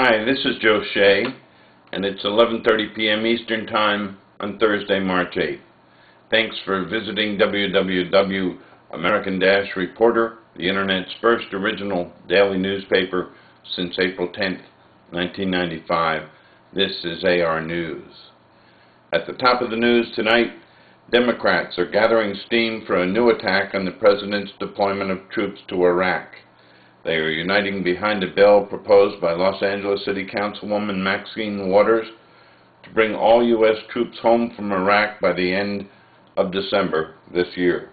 Hi, this is Joe Shea, and it's 11:30 p.m. Eastern Time on Thursday, March 8th. Thanks for visiting www.American-Reporter, the Internet's first original daily newspaper since April 10th, 1995. This is AR News. At the top of the news tonight, Democrats are gathering steam for a new attack on the president's deployment of troops to Iraq. They are uniting behind a bill proposed by Los Angeles City Councilwoman Maxine Waters to bring all U.S. troops home from Iraq by the end of December this year.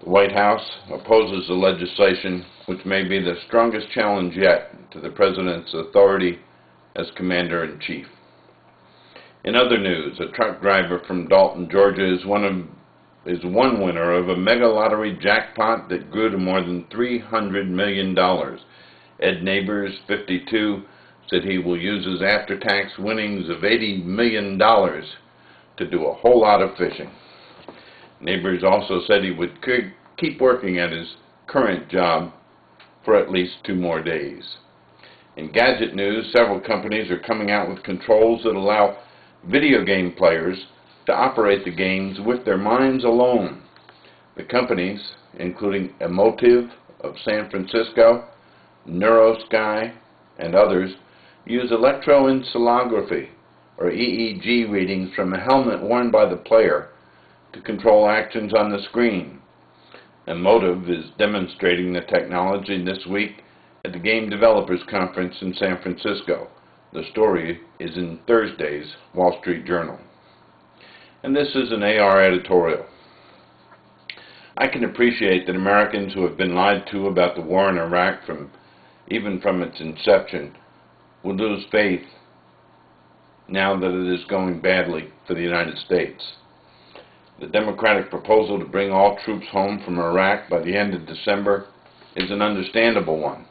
The White House opposes the legislation, which may be the strongest challenge yet to the president's authority as Commander-in-Chief. In other news, a truck driver from Dalton, Georgia is one winner of a mega lottery jackpot that grew to more than $300 million. Ed Neighbors, 52, said he will use his after-tax winnings of $80 million to do a whole lot of fishing. Neighbors also said he would keep working at his current job for at least 2 more days. In gadget news, several companies are coming out with controls that allow video game players to operate the games with their minds alone. The companies, including Emotive of San Francisco, NeuroSky, and others, use electroencephalography, or EEG readings from a helmet worn by the player to control actions on the screen. Emotive is demonstrating the technology this week at the Game Developers Conference in San Francisco. The story is in Thursday's Wall Street Journal. And this is an AR editorial. I can appreciate that Americans who have been lied to about the war in Iraq even from its inception will lose faith now that it is going badly for the United States. The Democratic proposal to bring all troops home from Iraq by the end of December is an understandable one.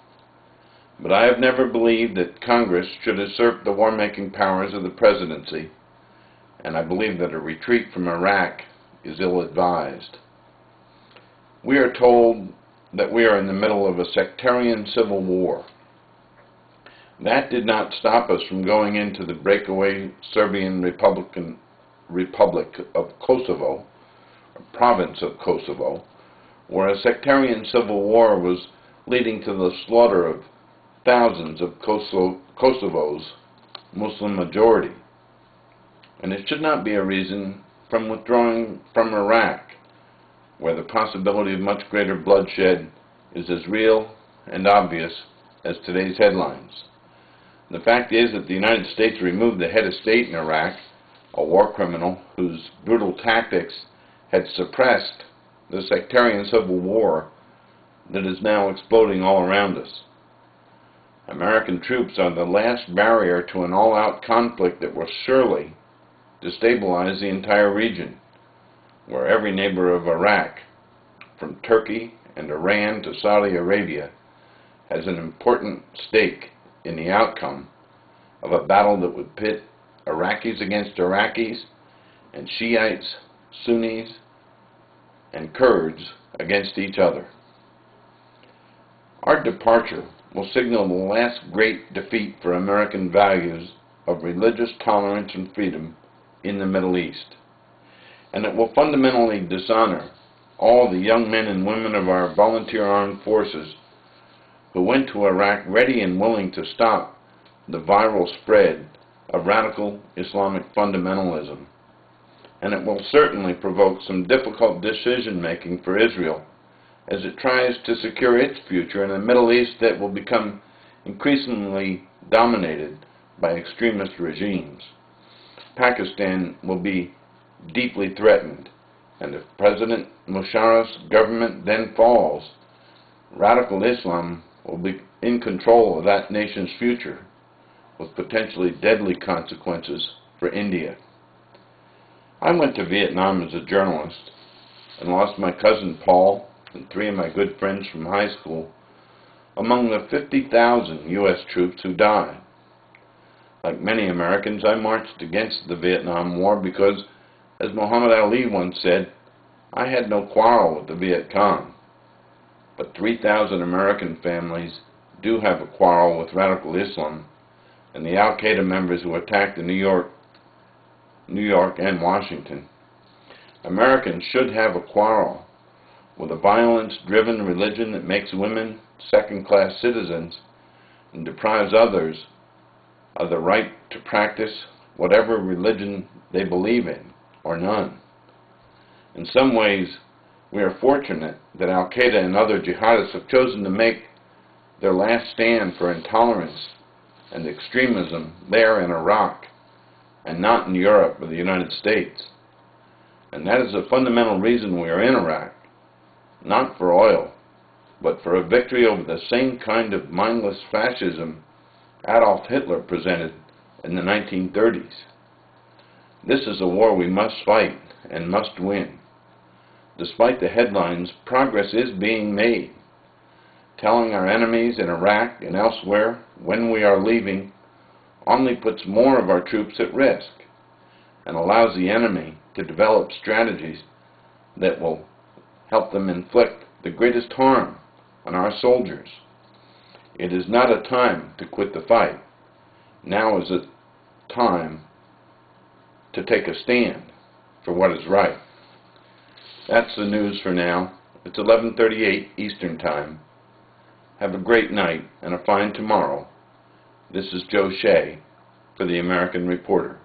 But I have never believed that Congress should usurp the war-making powers of the presidency, and I believe that a retreat from Iraq is ill-advised. We are told that we are in the middle of a sectarian civil war. That did not stop us from going into the breakaway Serbian Republic of Kosovo, or province of Kosovo, where a sectarian civil war was leading to the slaughter of thousands of Kosovo's Muslim majority. And it should not be a reason from withdrawing from Iraq, where the possibility of much greater bloodshed is as real and obvious as today's headlines. The fact is that the United States removed the head of state in Iraq, a war criminal whose brutal tactics had suppressed the sectarian civil war that is now exploding all around us. American troops are the last barrier to an all-out conflict that will surely destabilize the entire region, where every neighbor of Iraq, from Turkey and Iran to Saudi Arabia, has an important stake in the outcome of a battle that would pit Iraqis against Iraqis and Shiites, Sunnis, and Kurds against each other. Our departure will signal the last great defeat for American values of religious tolerance and freedom in the Middle East. And it will fundamentally dishonor all the young men and women of our volunteer armed forces who went to Iraq ready and willing to stop the viral spread of radical Islamic fundamentalism. And it will certainly provoke some difficult decision-making for Israel as it tries to secure its future in a Middle East that will become increasingly dominated by extremist regimes. Pakistan will be deeply threatened, and if President Musharraf's government then falls, radical Islam will be in control of that nation's future, with potentially deadly consequences for India. I went to Vietnam as a journalist and lost my cousin Paul and 3 of my good friends from high school among the 50,000 U.S. troops who died. Like many Americans, I marched against the Vietnam War because, as Muhammad Ali once said, I had no quarrel with the Viet Cong. But 3,000 American families do have a quarrel with radical Islam and the Al-Qaeda members who attacked in New York and Washington. Americans should have a quarrel with a violence-driven religion that makes women second-class citizens and deprives others of the right to practice whatever religion they believe in, or none. In some ways, we are fortunate that Al-Qaeda and other jihadists have chosen to make their last stand for intolerance and extremism there in Iraq and not in Europe or the United States. And that is the fundamental reason we are in Iraq, not for oil, but for a victory over the same kind of mindless fascism Adolf Hitler presented in the 1930s. This is a war we must fight and must win. Despite the headlines, progress is being made. Telling our enemies in Iraq and elsewhere when we are leaving only puts more of our troops at risk and allows the enemy to develop strategies that will help them inflict the greatest harm on our soldiers. It is not a time to quit the fight. Now is a time to take a stand for what is right. That's the news for now. It's 11:38 Eastern Time. Have a great night and a fine tomorrow. This is Joe Shea for the American Reporter.